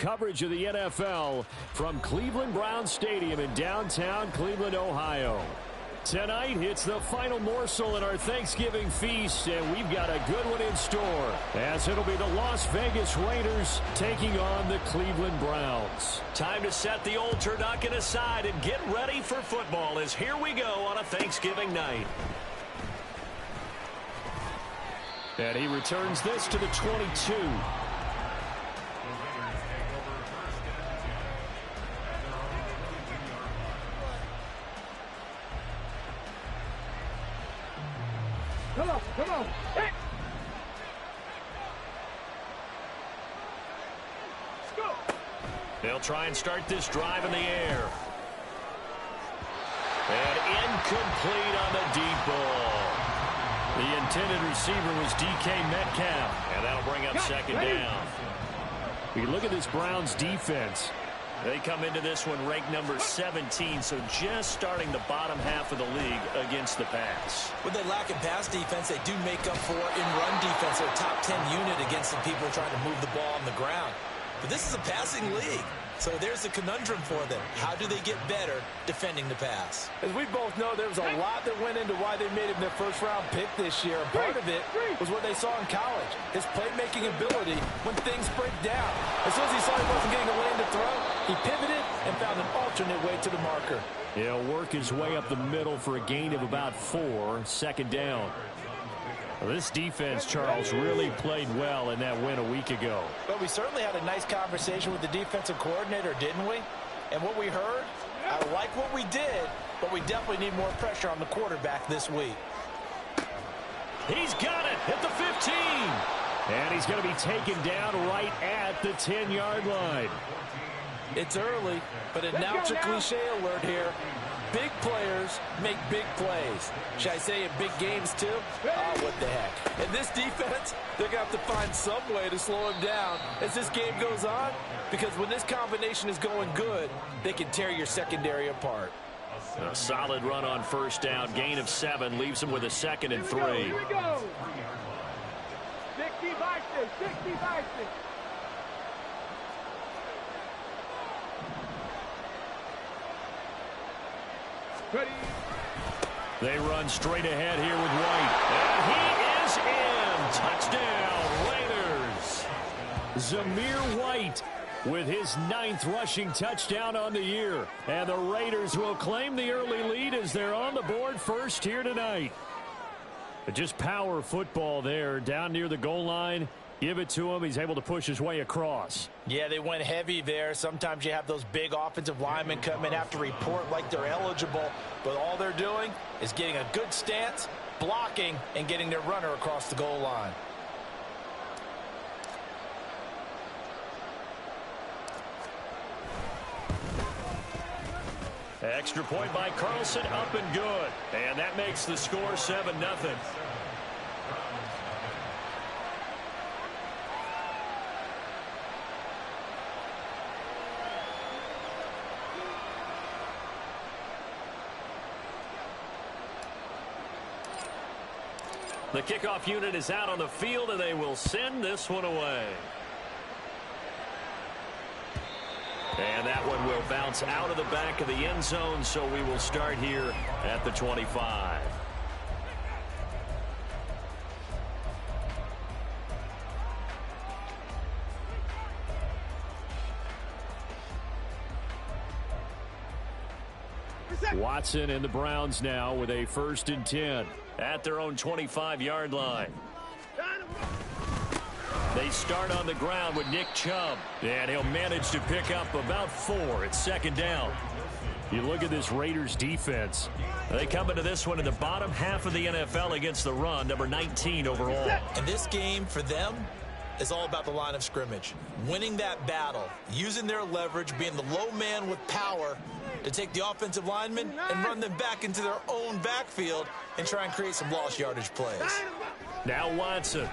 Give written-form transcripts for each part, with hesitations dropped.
coverage of the NFL from Cleveland Browns Stadium in downtown Cleveland, Ohio. Tonight, it's the final morsel in our Thanksgiving feast, and we've got a good one in store, as it'll be the Las Vegas Raiders taking on the Cleveland Browns. Time to set the old turducken aside and get ready for football, as here we go on a Thanksgiving night. And he returns this to the 22. Come on. Hey. Let's go. They'll try and start this drive in the air. And incomplete on the deep ball. The intended receiver was DK Metcalf, and that'll bring up second down. We look at this Browns defense. They come into this one ranked number 17, so just starting the bottom half of the league against the pass. With they lack in pass defense, they do make up for in run defense. They're a top 10 unit against the people trying to move the ball on the ground. But this is a passing league, so there's a conundrum for them. How do they get better defending the pass? As we both know, there was a lot that went into why they made him their first-round pick this year. Part of it was what they saw in college, his playmaking ability when things break down. As soon as he saw he wasn't getting a lane to throw, he pivoted and found an alternate way to the marker. He'll work his way up the middle for a gain of about 4, second down. Well, this defense, Charles, really played well in that win a week ago. But we certainly had a nice conversation with the defensive coordinator, didn't we? And what we heard, I like what we did, but we definitely need more pressure on the quarterback this week. He's got it at the 15. And he's going to be taken down right at the 10-yard line. It's early, but announce a cliche alert here. Big players make big plays. Should I say in big games too? Oh, what the heck. And this defense, they're going to have to find some way to slow him down as this game goes on, because when this combination is going good, they can tear your secondary apart. A solid run on first down, gain of 7, leaves him with a 2nd and 3. Here we go. 60 by 6, 60 by 6. Ready. They run straight ahead here with White. And he is in. Touchdown, Raiders. Zamir White with his 9th rushing touchdown on the year. And the Raiders will claim the early lead as they're on the board first here tonight. But just power football there down near the goal line. Give it to him. He's able to push his way across. Yeah, they went heavy there. Sometimes you have those big offensive linemen come in, have to report like they're eligible. But all they're doing is getting a good stance, blocking, and getting their runner across the goal line. Extra point by Carlson, up and good. And that makes the score 7-0. The kickoff unit is out on the field, and they will send this one away. And that one will bounce out of the back of the end zone, so we will start here at the 25. Watson and the Browns now with a 1st and 10 at their own 25-yard line. They start on the ground with Nick Chubb, and he'll manage to pick up about 4 at 2nd down. You look at this Raiders defense. They come into this one in the bottom half of the NFL against the run, number 19 overall. And this game for them is all about the line of scrimmage. Winning that battle, using their leverage, being the low man with power to take the offensive linemen and run them back into their own backfield and try and create some lost yardage plays. Now Watson.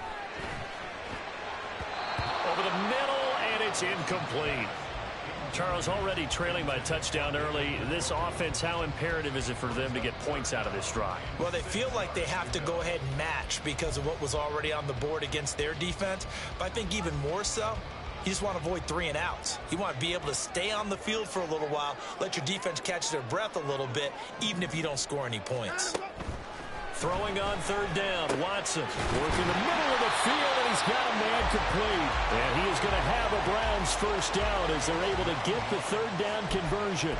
Over the middle, and it's incomplete. Charles, already trailing by a touchdown early. This offense, how imperative is it for them to get points out of this drive? Well, they feel like they have to go ahead and match because of what was already on the board against their defense. But I think even more so, You just want to avoid 3 and outs. You want to be able to stay on the field for a little while, let your defense catch their breath a little bit, even if you don't score any points. Throwing on third down, Watson working the middle of the field, and he's got a man complete. And he is going to have a Browns first down as they're able to get the third down conversion.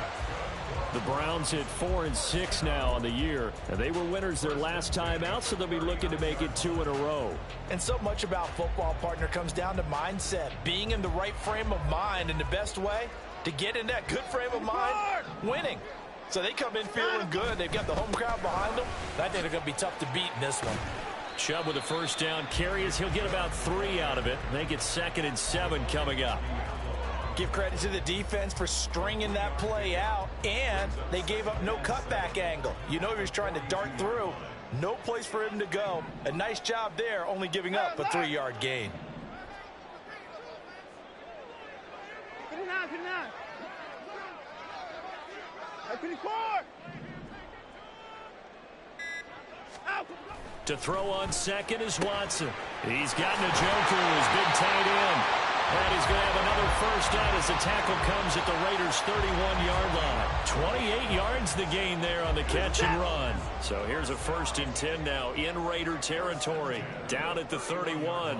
The Browns hit 4-6 now on the year, and they were winners their last time out, so they'll be looking to make it 2 in a row. And so much about football, partner, comes down to mindset. Being in the right frame of mind, and the best way to get in that good frame of mind, winning. So they come in feeling good. They've got the home crowd behind them. I think they're going to be tough to beat in this one. Chubb with a first down carry as he'll get about 3 out of it. Make it 2nd and 7 coming up. Give credit to the defense for stringing that play out, and they gave up no cutback angle. You know he was trying to dart through. No place for him to go. A nice job there, only giving up a 3-yard gain. To throw on second is Watson. He's gotten a joker who is big tight end. And he's going to have another first down as the tackle comes at the Raiders' 31-yard line. 28 yards the gain there on the catch and run. So here's a 1st and 10 now in Raider territory. Down at the 31.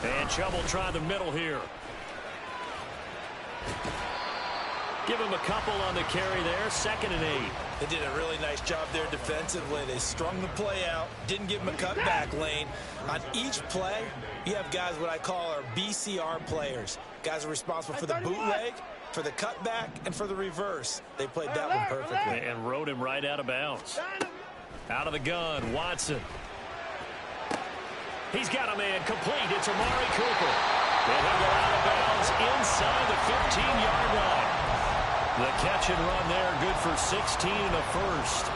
And Chubb will try the middle here. Give him a couple on the carry there. 2nd and 8. They did a really nice job there defensively. They strung the play out, didn't give him a cutback lane. On each play, you have guys what I call our BCR players. Guys are responsible for the bootleg, for the cutback, and for the reverse. They played that one perfectly. And rode him right out of bounds. Out of the gun, Watson. He's got a man complete. It's Amari Cooper. And he'll go out of bounds inside the 15-yard line. The catch and run there, good for 16 and a first.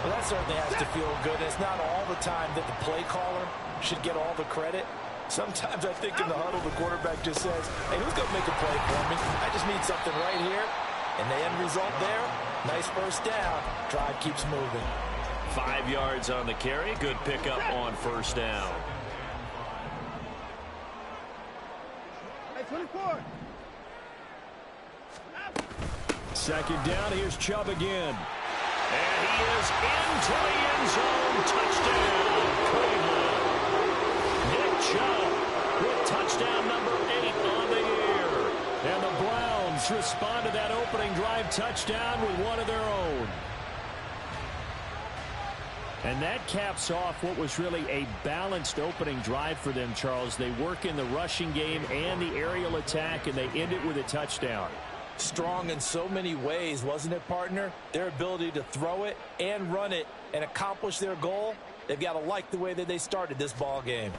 Well, that certainly has to feel good. It's not all the time that the play caller should get all the credit. Sometimes I think in the huddle, the quarterback just says, hey, who's going to make a play for me? I just need something right here. And the end result there, nice first down. Drive keeps moving. 5 yards on the carry. Good pickup on first down. 24. 2nd down. Here's Chubb again. And he is into the end zone. Touchdown, Cleveland. Nick Chubb with touchdown number 8 on the year. And the Browns respond to that opening drive touchdown with one of their own. And that caps off what was really a balanced opening drive for them, Charles. They work in the rushing game and the aerial attack, and they end it with a touchdown. Strong in so many ways, wasn't it, partner? Their ability to throw it and run it and accomplish their goal, they've got to like the way that they started this ball game.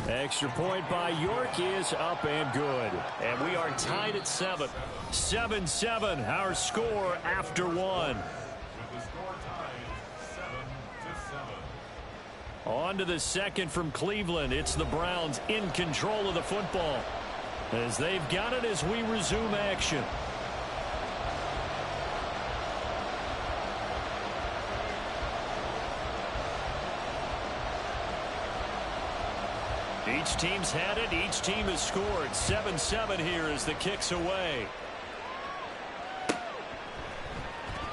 Extra point by York is up and good. And we are tied at 7. 7-7, our score after 1. On to the 2nd from Cleveland. It's the Browns in control of the football as they've got it as we resume action. Each team's had it. Each team has scored. 7-7 here as the kick's away.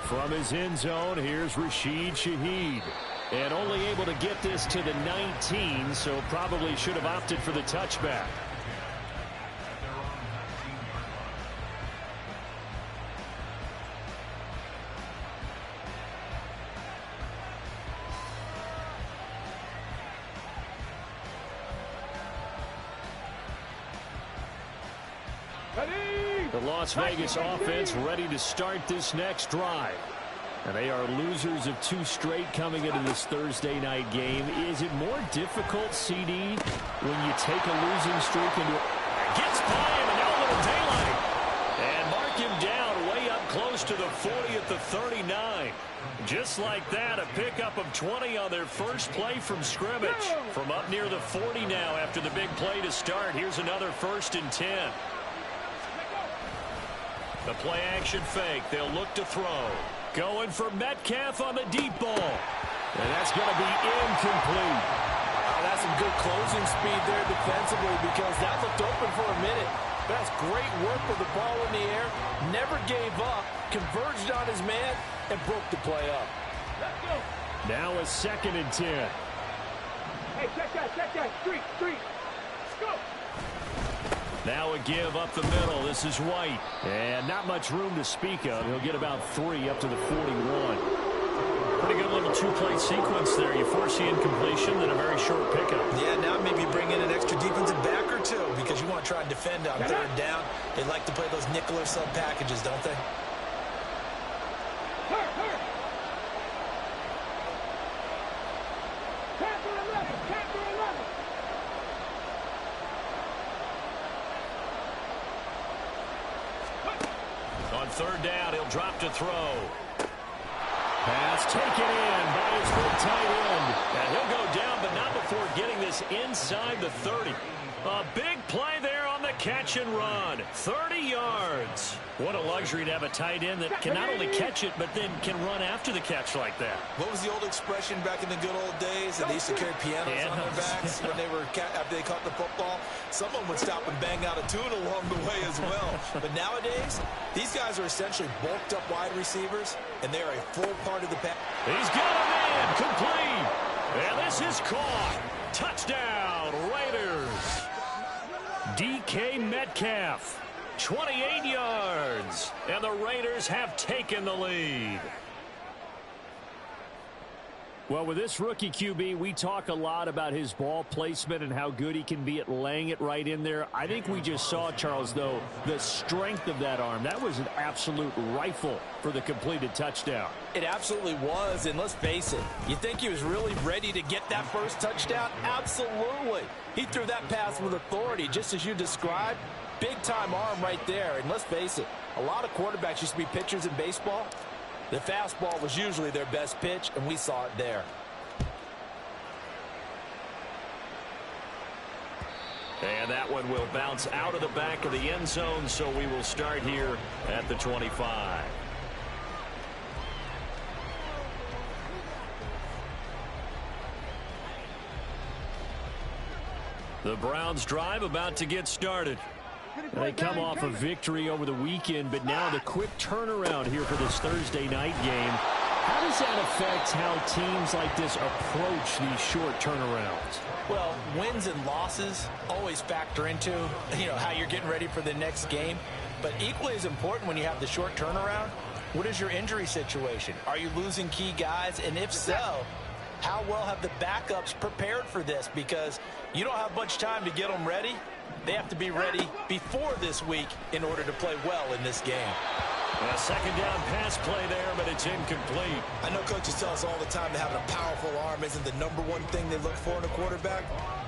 From his end zone, here's Rashid Shaheed. And only able to get this to the 19, so probably should have opted for the touchback. The Las Vegas offense ready to start this next drive. And they are losers of 2 straight coming into this Thursday night game. Is it more difficult, CD, when you take a losing streak into it? Gets by him, and now a little daylight. And mark him down way up close to the 40 at the 39. Just like that, a pickup of 20 on their first play from scrimmage. From up near the 40 now after the big play to start. Here's another 1st and 10. The play action fake. They'll look to throw. Going for Metcalf on the deep ball. And that's going to be incomplete. That's some good closing speed there defensively because that looked open for a minute. But that's great work with the ball in the air. Never gave up. Converged on his man and broke the play up. Now a 2nd and 10. Hey, check that. Street. Go. Now a give up the middle. This is White. And not much room to speak of. He'll get about 3 up to the 41. Pretty good little two-play sequence there. You force the incompletion, then a very short pickup. Yeah, now maybe bring in an extra defensive back or two because you want to try and defend on 3rd down. They like to play those nickel or sub packages, don't they? Hurt. Captain 11. On 3rd down, he'll drop to throw. Pass taken in by his big tight end. And he'll go down, but not before getting this inside the 30. A big play there on the catch and run. 30 yards. What a luxury to have a tight end that can not only catch it, but then can run after the catch like that. What was the old expression back in the good old days? That they used to carry pianos on their backs when they were after they caught the football. Someone would stop and bang out a tune along the way as well. But nowadays, these guys are essentially bulked up wide receivers, and they are a full part of the pack. He's got a man complete. And this is caught. Touchdown, Raiders. DK Metcalf, 28 yards, and the Raiders have taken the lead. Well, with this rookie QB, we talk a lot about his ball placement and how good he can be at laying it right in there. I think we just saw, Charles, though, the strength of that arm. That was an absolute rifle for the completed touchdown. It absolutely was, and let's face it, you think he was really ready to get that first touchdown? Absolutely. He threw that pass with authority, just as you described. Big-time arm right there, and let's face it, a lot of quarterbacks used to be pitchers in baseball. The fastball was usually their best pitch, and we saw it there. And that one will bounce out of the back of the end zone, so we will start here at the 25. The Browns drive about to get started. They come off a victory over the weekend, but now the quick turnaround here for this Thursday night game. How does that affect how teams like this approach these short turnarounds? Well, wins and losses always factor into, how you're getting ready for the next game. But equally as important when you have the short turnaround, what is your injury situation? Are you losing key guys? And if so, how well have the backups prepared for this? Because you don't have much time to get them ready. They have to be ready before this week in order to play well in this game. A 2nd down pass play there, but it's incomplete. I know coaches tell us all the time that having a powerful arm isn't the #1 thing they look for in a quarterback.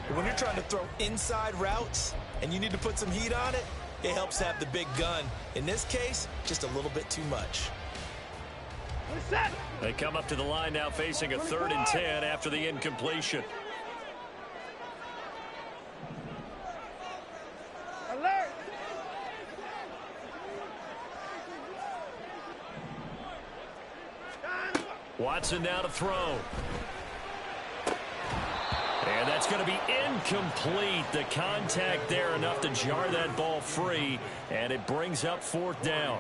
But when you're trying to throw inside routes and you need to put some heat on it, it helps have the big gun. In this case, just a little bit too much. They come up to the line now facing a 3rd and 10 after the incompletion. Alert! Watson now to throw. And that's going to be incomplete. The contact there enough to jar that ball free, and it brings up 4th down.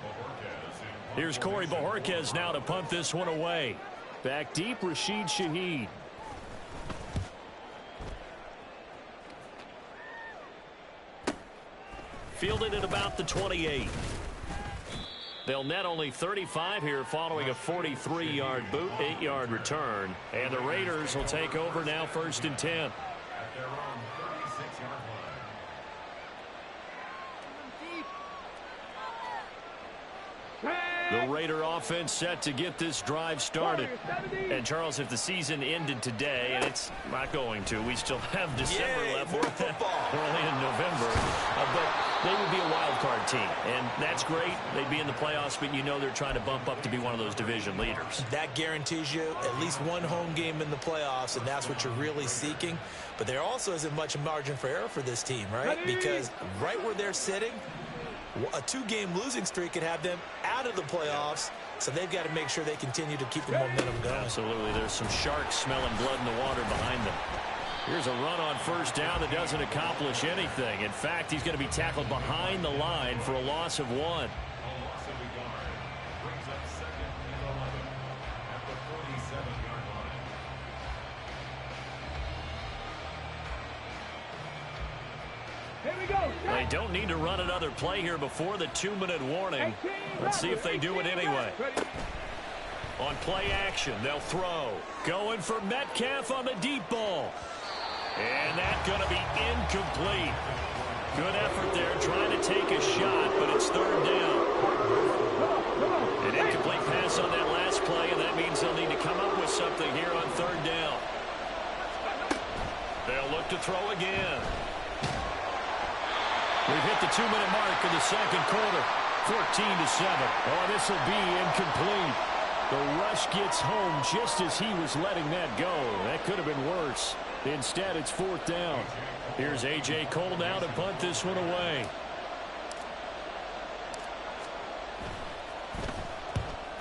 Here's Corey Bojorquez now to punt this one away. Back deep, Rashid Shaheed. Fielded at about the 28. They'll net only 35 here following a 43-yard boot, 8-yard return. And the Raiders will take over now 1st and 10. The Raider offense set to get this drive started. And, Charles, if the season ended today, and it's not going to, we still have December left. We're only in November. But they would be a wild card team. And that's great. They'd be in the playoffs, but you know they're trying to bump up to be one of those division leaders. That guarantees you at least one home game in the playoffs, and that's what you're really seeking. But there also isn't much margin for error for this team, right? Because right where they're sitting, A 2-game losing streak could have them out of the playoffs, so they've got to make sure they continue to keep the momentum going. Absolutely. There's some sharks smelling blood in the water behind them. Here's a run on first down that doesn't accomplish anything. In fact, he's going to be tackled behind the line for a loss of 1. They don't need to run another play here before the 2-minute warning. Let's see if they do it anyway. On play action, they'll throw. Going for Metcalf on the deep ball. And that's going to be incomplete. Good effort there trying to take a shot, but it's 3rd down. An incomplete pass on that last play, and that means they'll need to come up with something here on 3rd down. They'll look to throw again. We've hit the 2-minute mark in the second quarter. 14-7. Oh, this will be incomplete. The rush gets home just as he was letting that go. That could have been worse. Instead, it's 4th down. Here's A.J. Cole now to punt this one away.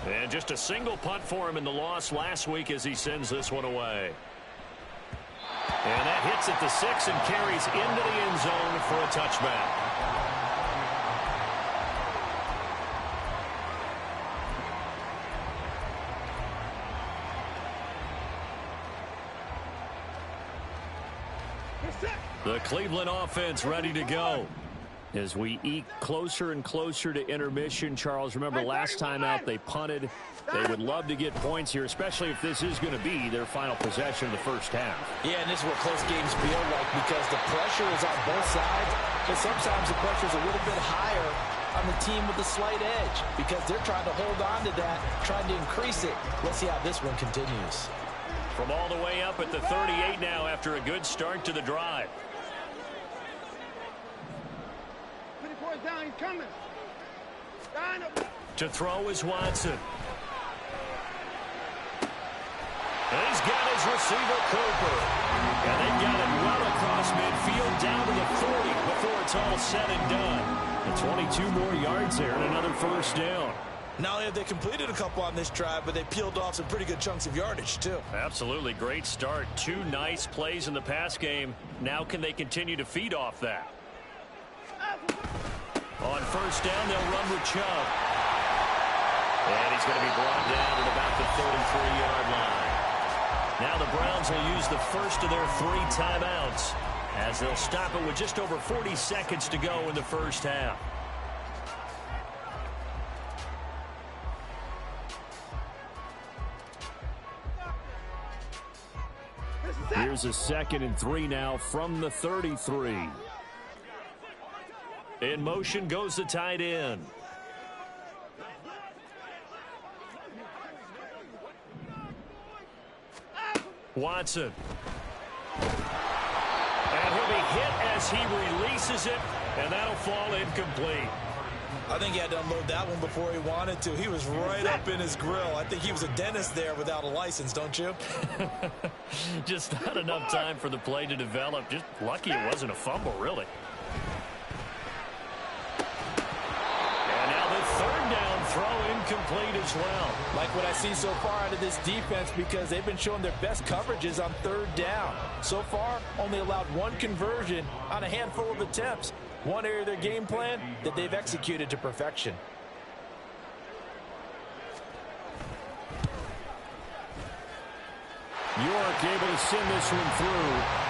And just a single punt for him in the loss last week as he sends this one away. And that hits at the 6 and carries into the end zone for a touchback. The Cleveland offense ready to go. As we eke closer and closer to intermission, Charles, remember last time out they punted. They would love to get points here, especially if this is going to be their final possession of the first half. Yeah, and this is what close games feel like because the pressure is on both sides, but sometimes the pressure is a little bit higher on the team with the slight edge because they're trying to hold on to that, trying to increase it. Let's see how this one continues. From all the way up at the 38 now after a good start to the drive. Down, he's coming. To throw is Watson. And he's got his receiver, Cooper. And they've got it well across midfield down to the 40 before it's all said and done. And 22 more yards there and another first down. Not only have they completed a couple on this drive, but they peeled off some pretty good chunks of yardage, too. Absolutely. Great start. 2 nice plays in the pass game. Now can they continue to feed off that? On first down, they'll run with Chubb. And he's going to be brought down at about the 33-yard line. Now the Browns will use the first of their 3 timeouts as they'll stop it with just over 40 seconds to go in the first half. Here's a 2nd and 3 now from the 33. In motion goes the tight end. Watson. And he'll be hit as he releases it, and that'll fall incomplete. I think he had to unload that one before he wanted to. He was right up in his grill. I think he was a dentist there without a license, don't you? Just not enough time for the play to develop. Just lucky it wasn't a fumble, really. Throw incomplete as well. Like what I see so far out of this defense because they've been showing their best coverages on 3rd down. So far, only allowed 1 conversion on a handful of attempts. One area of their game plan that they've executed to perfection. York able to send this one through.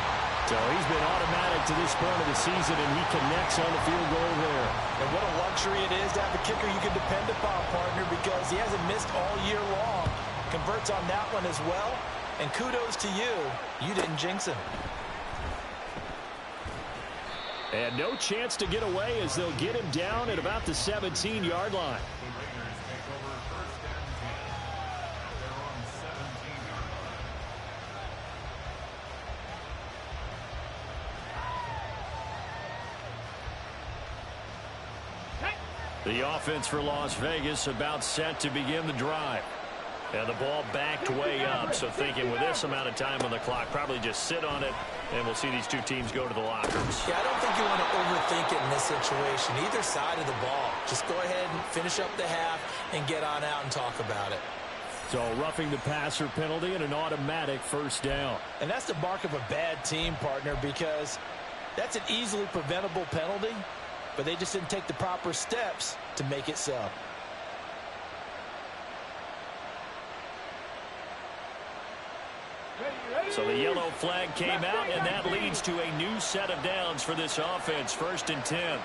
So he's been automatic to this point of the season, and he connects on the field goal there. And what a luxury it is to have a kicker you can depend upon, partner, because he hasn't missed all year long. Converts on that one as well. And kudos to you. You didn't jinx him. And no chance to get away as they'll get him down at about the 17-yard line. The offense for Las Vegas about set to begin the drive. And the ball backed way up, so thinking with this amount of time on the clock, probably just sit on it, and we'll see these two teams go to the lockers. Yeah, I don't think you want to overthink it in this situation, either side of the ball. Just go ahead and finish up the half and get on out and talk about it. So roughing the passer penalty and an automatic first down. And that's the mark of a bad team, partner, because that's an easily preventable penalty, but they just didn't take the proper steps to make it so. So the yellow flag came out, and that leads to a new set of downs for this offense. 1st and 10.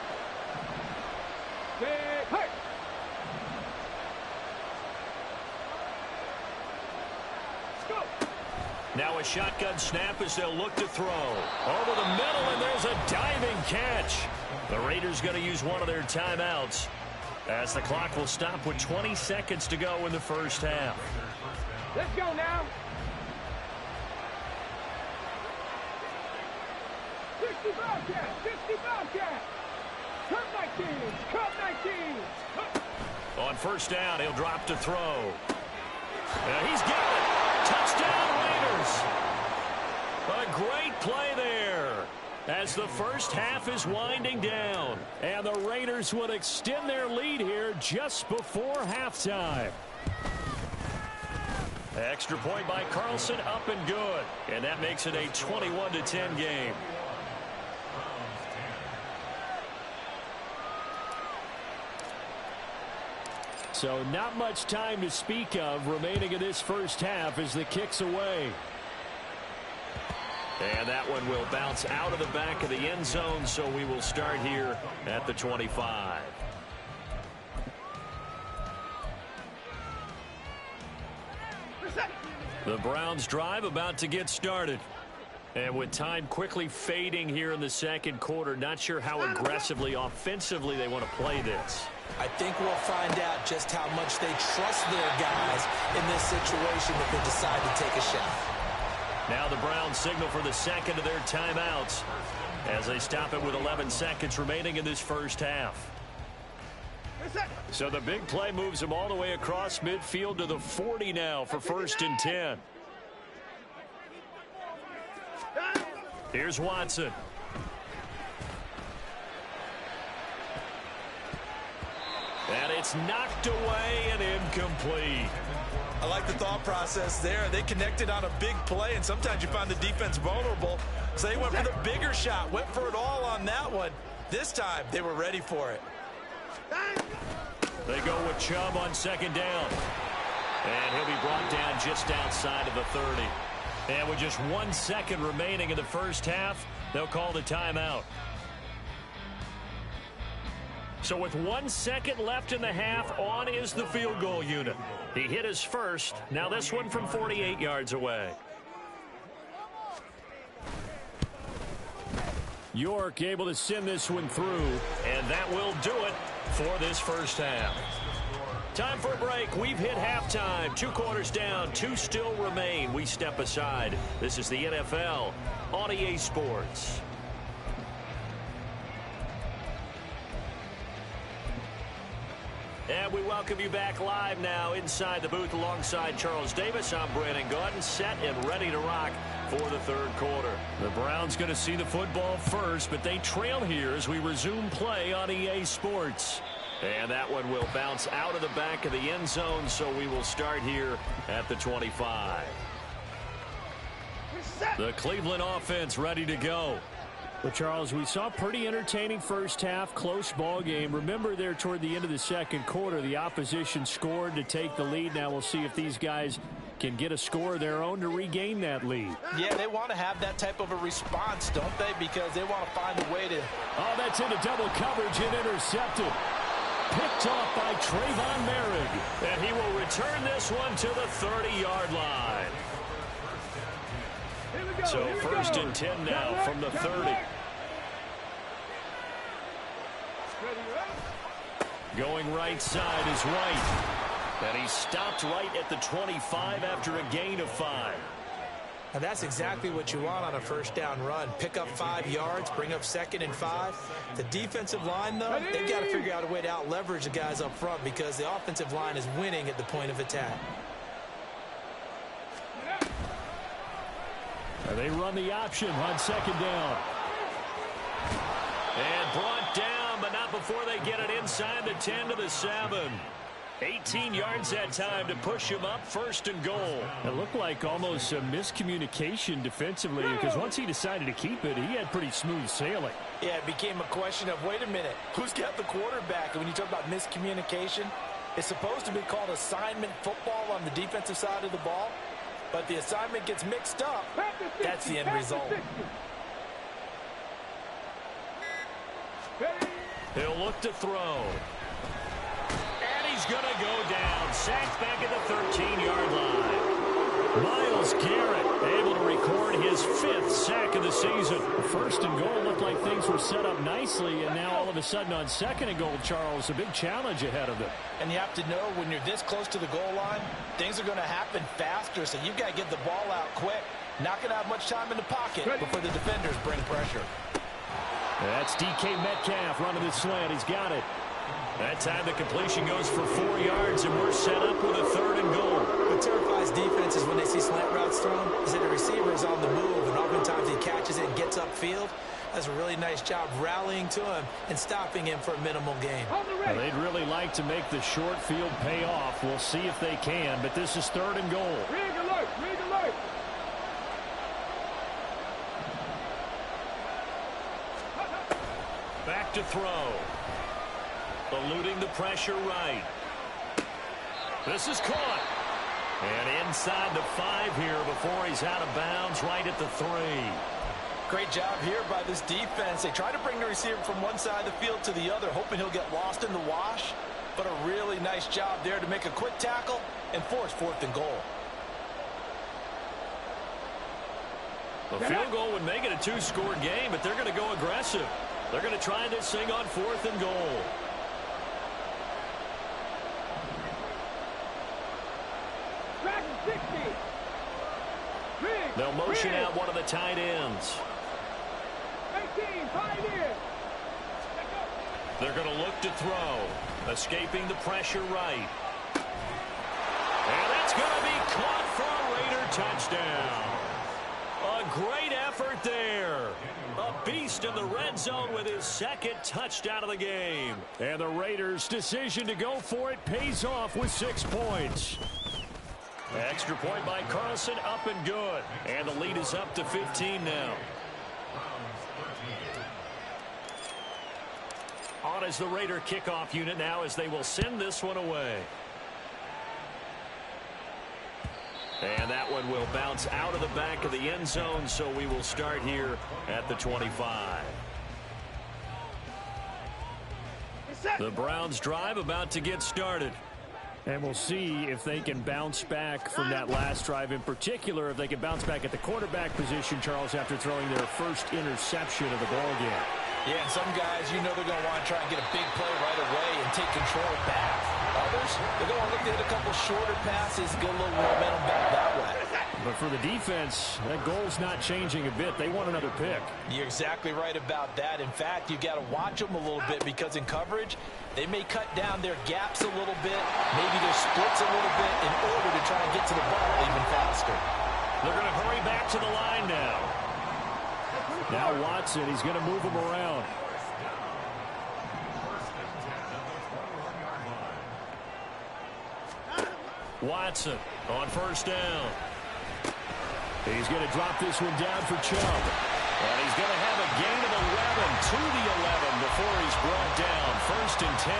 Now a shotgun snap as they'll look to throw. Over the middle, and there's a diving catch. The Raiders going to use one of their timeouts as the clock will stop with 20 seconds to go in the first half. Let's go now. 60 Bobcat, 60 Bobcat. Cut 19, cut 19. On first down, he'll drop to throw. He's got it. Touchdown, Raiders. A great play there as the first half is winding down. And the Raiders would extend their lead here just before halftime. Extra point by Carlson, up and good. And that makes it a 21-10 game. So not much time to speak of remaining in this first half as the kick's away. And that one will bounce out of the back of the end zone, so we will start here at the 25. The Browns drive about to get started. And with time quickly fading here in the second quarter, not sure how aggressively, offensively they want to play this. I think we'll find out just how much they trust their guys in this situation if they decide to take a shot. Now the Browns signal for the second of their timeouts as they stop it with 11 seconds remaining in this first half. So the big play moves them all the way across midfield to the 40 now for 1st and 10. Here's Watson. And it's knocked away and incomplete. I like the thought process there. They connected on a big play, and sometimes you find the defense vulnerable. So they went for the bigger shot, went for it all on that one. This time, they were ready for it. They go with Chubb on second down. And he'll be brought down just outside of the 30. And with just 1 second remaining in the first half, they'll call the timeout. So with 1 second left in the half, on is the field goal unit. He hit his first. Now this one from 48 yards away. York able to send this one through, and that will do it for this first half. Time for a break. We've hit halftime. 2 quarters down, 2 still remain. We step aside. This is the NFL on EA Sports. And we welcome you back live now inside the booth alongside Charles Davis. I'm Brandon Gaudin, set and ready to rock for the third quarter. The Browns going to see the football first, but they trail here as we resume play on EA Sports. And that one will bounce out of the back of the end zone, so we will start here at the 25. The Cleveland offense ready to go. Well, Charles, we saw a pretty entertaining first half, close ball game. Remember there toward the end of the second quarter, the opposition scored to take the lead. Now we'll see if these guys can get a score of their own to regain that lead. Yeah, they want to have that type of a response, don't they? Because they want to find a way to... Oh, that's into double coverage and intercepted. Picked off by Trayvon Merrick. And he will return this one to the 30-yard line. So 1st and 10 now from the 30. Going right side is White. And he stopped right at the 25 after a gain of 5. And that's exactly what you want on a first down run. Pick up 5 yards, bring up 2nd and 5. The defensive line, though, they've got to figure out a way to out-leverage the guys up front because the offensive line is winning at the point of attack. And they run the option on second down. And brought down, but not before they get it inside the 10 to the 7. 18 yards that time to push him up, first and goal. It looked like almost a miscommunication defensively, because once he decided to keep it, he had pretty smooth sailing. Yeah, it became a question of, wait a minute, who's got the quarterback? And when you talk about miscommunication, it's supposed to be called assignment football on the defensive side of the ball, but the assignment gets mixed up. That's the end result. He'll look to throw. He's going to go down. Sacked back at the 13-yard line. Myles Garrett able to record his 5th sack of the season. First and goal looked like things were set up nicely, and now all of a sudden on second and goal, Charles, a big challenge ahead of them. And you have to know when you're this close to the goal line, things are going to happen faster, so you've got to get the ball out quick. Not going to have much time in the pocket before the defenders bring pressure. That's DK Metcalf running the slant. He's got it. That time the completion goes for 4 yards, and we're set up with a 3rd and goal. What terrifies defenses when they see slant routes thrown is that the receiver is on the move, and oftentimes he catches it and gets upfield. Does a really nice job rallying to him and stopping him for a minimal gain. Well, they'd really like to make the short field pay off. We'll see if they can, but this is 3rd and goal. Rig alert, rig alert. Back to throw. Eluding the pressure right. This is caught. And inside the 5 here before he's out of bounds right at the 3. Great job here by this defense. They try to bring the receiver from one side of the field to the other, hoping he'll get lost in the wash. But a really nice job there to make a quick tackle and force 4th and goal. A field goal would make it a 2-score game, but they're going to go aggressive. They're going to try this thing on 4th and goal. They'll motion out one of the tight ends. 19, 5 in. They're going to look to throw. Escaping the pressure right. And that's going to be caught for a Raider touchdown. A great effort there. A beast in the red zone with his 2nd touchdown of the game. And the Raiders' decision to go for it pays off with 6 points. Extra point by Carlson, up and good. And the lead is up to 15 now. On as the Raider kickoff unit now as they will send this one away. And that one will bounce out of the back of the end zone, so we will start here at the 25. The Browns drive about to get started. And we'll see if they can bounce back from that last drive, in particular, if they can bounce back at the quarterback position, Charles, after throwing their first interception of the ballgame. Yeah, and some guys, you know they're going to want to try and get a big play right away and take control back. Others, they're going to look to hit a couple shorter passes, get a little momentum back that way. But for the defense, that goal's not changing a bit. They want another pick. You're exactly right about that. In fact, you've got to watch them a little bit because in coverage, they may cut down their gaps a little bit, maybe their splits a little bit in order to try and get to the ball even faster. They're going to hurry back to the line now. Now Watson, he's going to move him around. Watson on first down. He's going to drop this one down for Chubb. And he's going to have a gain of 11 to the 11 before he's brought down. 1st and 10.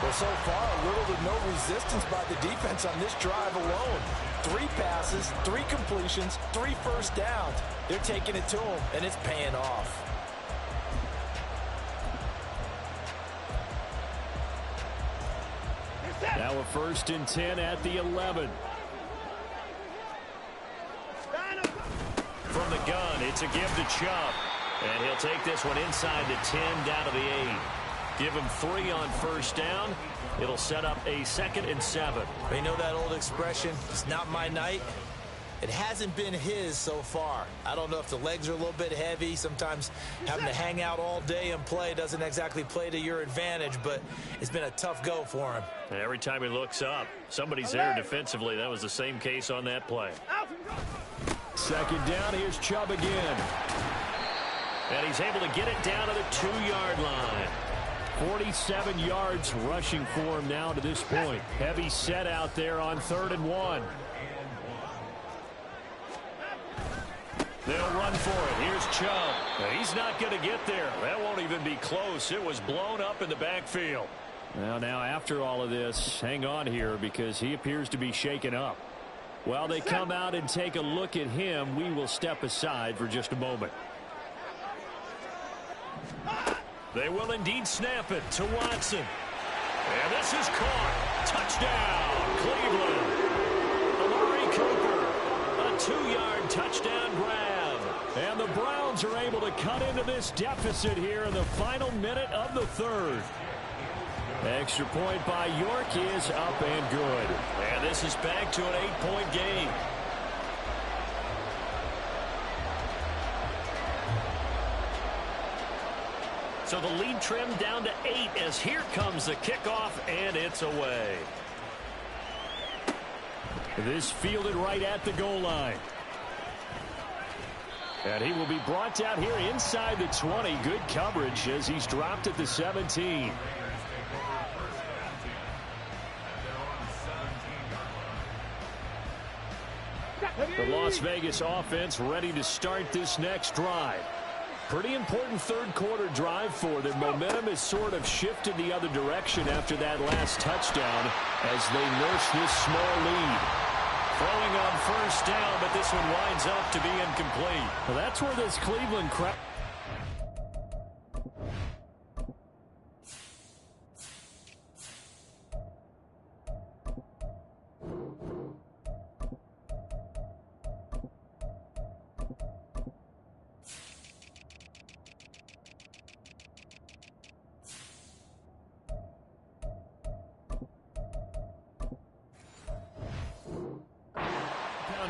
Well, so far, little to no resistance by the defense on this drive alone. 3 passes, 3 completions, 3 first downs. They're taking it to him, and it's paying off. Now a 1st and 10 at the 11. From the gun, it's a give to Chubb. And he'll take this one inside the 10 down to the 8. Give him 3 on first down. It'll set up a 2nd and 7. You know that old expression, it's not my night? It hasn't been his so far. I don't know if the legs are a little bit heavy. Sometimes having to hang out all day and play doesn't exactly play to your advantage, but it's been a tough go for him. And every time he looks up, somebody's there defensively. That was the same case on that play. Second down, here's Chubb again. And he's able to get it down to the 2-yard line. 47 yards rushing for him now to this point. Heavy set out there on 3rd and 1. They'll run for it. Here's Chubb. He's not going to get there. That won't even be close. It was blown up in the backfield. Now after all of this, hang on here because he appears to be shaken up. While they come out and take a look at him, we will step aside for just a moment. They will indeed snap it to Watson. And this is caught. Touchdown, Cleveland. Amari Cooper. A 2-yard touchdown grab. And the Browns are able to cut into this deficit here in the final minute of the 3rd. Extra point by York is up and good. And this is back to an 8-point game. So the lead trimmed down to 8 as here comes the kickoff, and it's away. This fielded right at the goal line. And he will be brought down here inside the 20. Good coverage as he's dropped at the 17. The Las Vegas offense ready to start this next drive. Pretty important 3rd quarter drive for them. Momentum has sort of shifted the other direction after that last touchdown as they nurse this small lead. Throwing on 1st down, but this one winds up to be incomplete. Well, that's where this Cleveland crowd...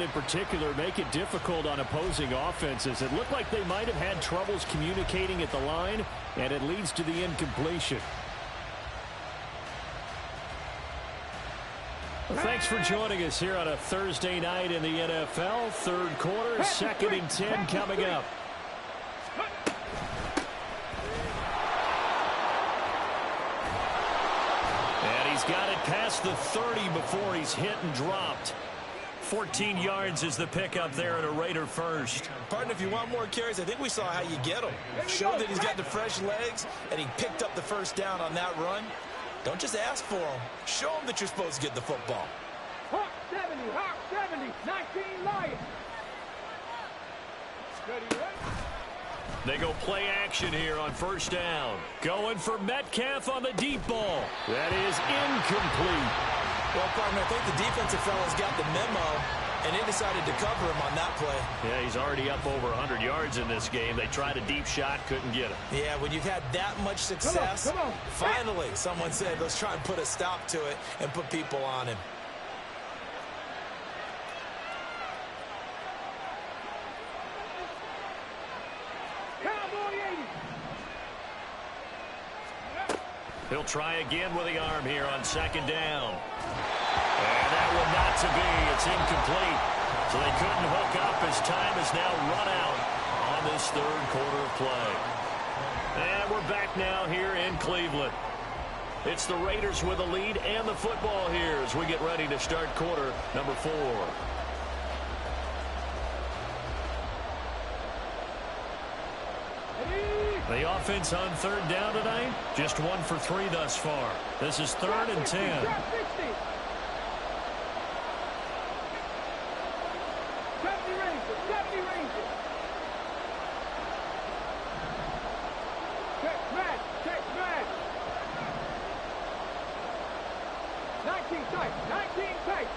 in particular make it difficult on opposing offenses. It looked like they might have had troubles communicating at the line, and it leads to the incompletion. Well, thanks for joining us here on a Thursday night in the NFL. 3rd quarter, 2nd and 10 coming up. And he's got it past the 30 before he's hit and dropped. 14 yards is the pickup there at a Raider first. Partner, if you want more carries, I think we saw how you get them. Show that he's got the fresh legs, and he picked up the 1st down on that run. Don't just ask for them. Show them that you're supposed to get the football. Hawk 70, 19 Lions. They go play action here on 1st down. Going for Metcalf on the deep ball. That is incomplete. Well, partner, I think the defensive fellas got the memo, and they decided to cover him on that play. Yeah, he's already up over 100 yards in this game. They tried a deep shot, couldn't get him. Yeah, when you've had that much success, come on. Finally, someone said, let's try and put a stop to it and put people on him. He'll try again with the arm here on 2nd down. And that will not to be. It's incomplete. So they couldn't hook up as time is now run out on this 3rd quarter of play. And we're back now here in Cleveland. It's the Raiders with the lead and the football here as we get ready to start quarter number 4. The offense on 3rd down tonight, just 1 for 3 thus far. This is 3rd and 10. 70 Rangers. Check match. 19 tight.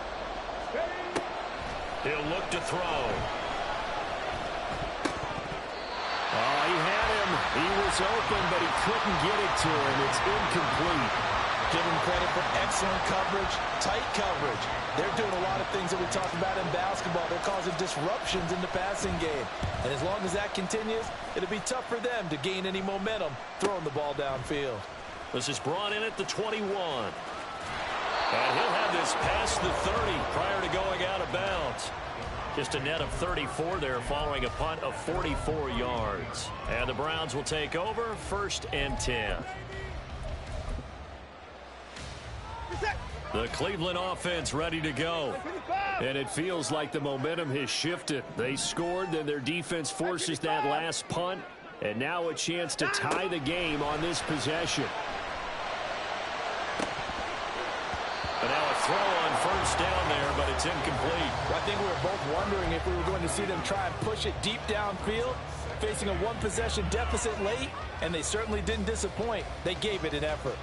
He'll look to throw. Oh, he had him. He was open, but he couldn't get it to him. It's incomplete. Give him credit for excellent coverage, tight coverage. They're doing a lot of things that we talked about in basketball. They're causing disruptions in the passing game. And as long as that continues, it'll be tough for them to gain any momentum throwing the ball downfield. This is brought in at the 21. And he'll have this past the 30 prior to going out of bounds. Just a net of 34 there following a punt of 44 yards. And the Browns will take over 1st and 10. The Cleveland offense ready to go. And it feels like the momentum has shifted. They scored, then their defense forces that last punt. And now a chance to tie the game on this possession. But now a throw on 1st down there, but it's incomplete. I think we were both wondering if we were going to see them try and push it deep downfield, facing a one-possession deficit late, and they certainly didn't disappoint. They gave it an effort.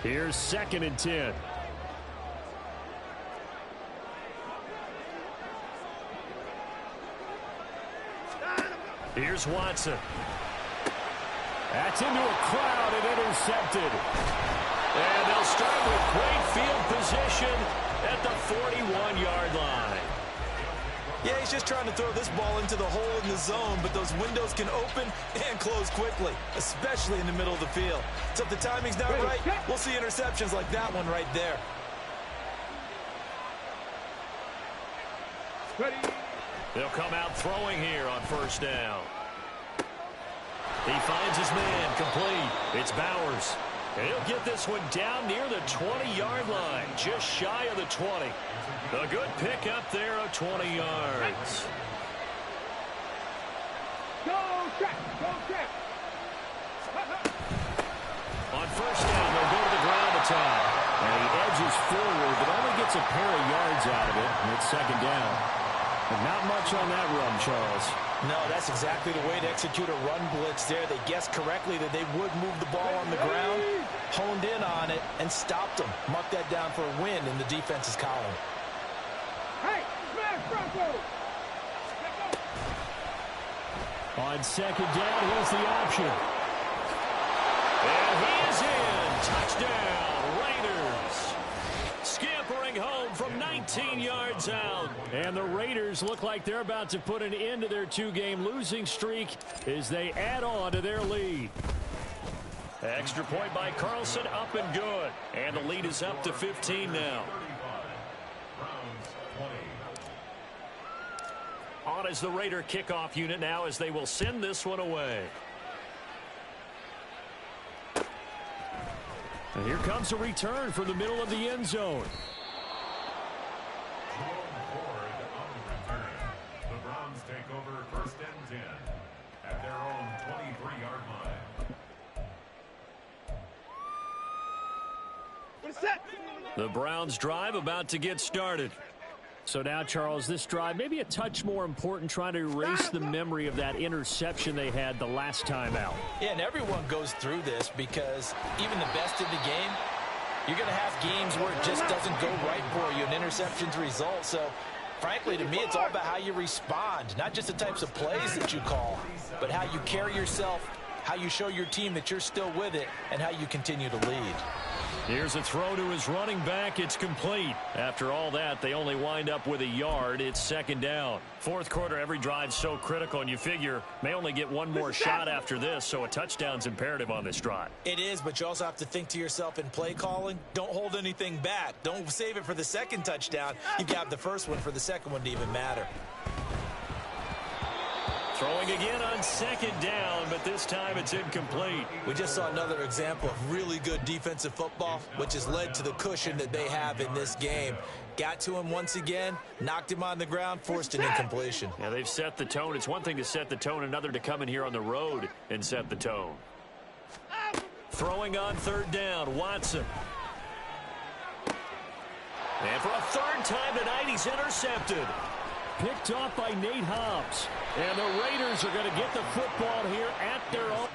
Here's 2nd and 10. Here's Watson. That's into a crowd and intercepted. And they'll start with great field position at the 41-yard line. Yeah, he's just trying to throw this ball into the hole in the zone, but those windows can open and close quickly, especially in the middle of the field. So if the timing's not right, we'll see interceptions like that one right there. They'll come out throwing here on 1st down. He finds his man complete. It's Bowers. And he'll get this one down near the 20-yard line, just shy of the 20. A good pickup there of 20 yards. Go check, go check. On 1st down, they'll go to the ground attack. And he edges forward, but only gets a pair of yards out of it. And it's 2nd down. And not much on that run, Charles. No, that's exactly the way to execute a run blitz there. They guessed correctly that they would move the ball on the ground, honed in on it, and stopped them. Marked that down for a win in the defense's column. Hey, smash Bronco. On 2nd down, here's the option. And he is in. Touchdown, Raiders. Scampering home from 19 yards out. And the Raiders look like they're about to put an end to their 2-game losing streak as they add on to their lead. Extra point by Carlson, up and good. And the lead is up to 15 now. On is the Raider kickoff unit now as they will send this one away. And here comes a return from the middle of the end zone. The Browns take over 1st and 10 at their own 23-yard line. The Browns drive about to get started. So now, Charles, this drive maybe a touch more important, trying to erase the memory of that interception they had the last time out. Yeah, and everyone goes through this because even the best in the game, you're going to have games where it just doesn't go right for you, and interceptions result. So, frankly, to me, it's all about how you respond, not just the types of plays that you call, but how you carry yourself, how you show your team that you're still with it, and how you continue to lead. Here's a throw to his running back. It's complete. After all that, they only wind up with a yard. It's 2nd down. 4th quarter, every drive's so critical, and you figure may only get one more shot after this, so a touchdown's imperative on this drive. It is, but you also have to think to yourself in play calling, don't hold anything back. Don't save it for the 2nd touchdown. You got the 1st one for the 2nd one to even matter. Throwing again on 2nd down, but this time it's incomplete. We just saw another example of really good defensive football, which has led to the cushion that they have in this game. Got to him once again, knocked him on the ground, forced an incompletion. Yeah, they've set the tone. It's one thing to set the tone, another to come in here on the road and set the tone. Throwing on 3rd down, Watson. And for a 3rd time tonight, he's intercepted. Picked off by Nate Hobbs. And the Raiders are going to get the football here at their own.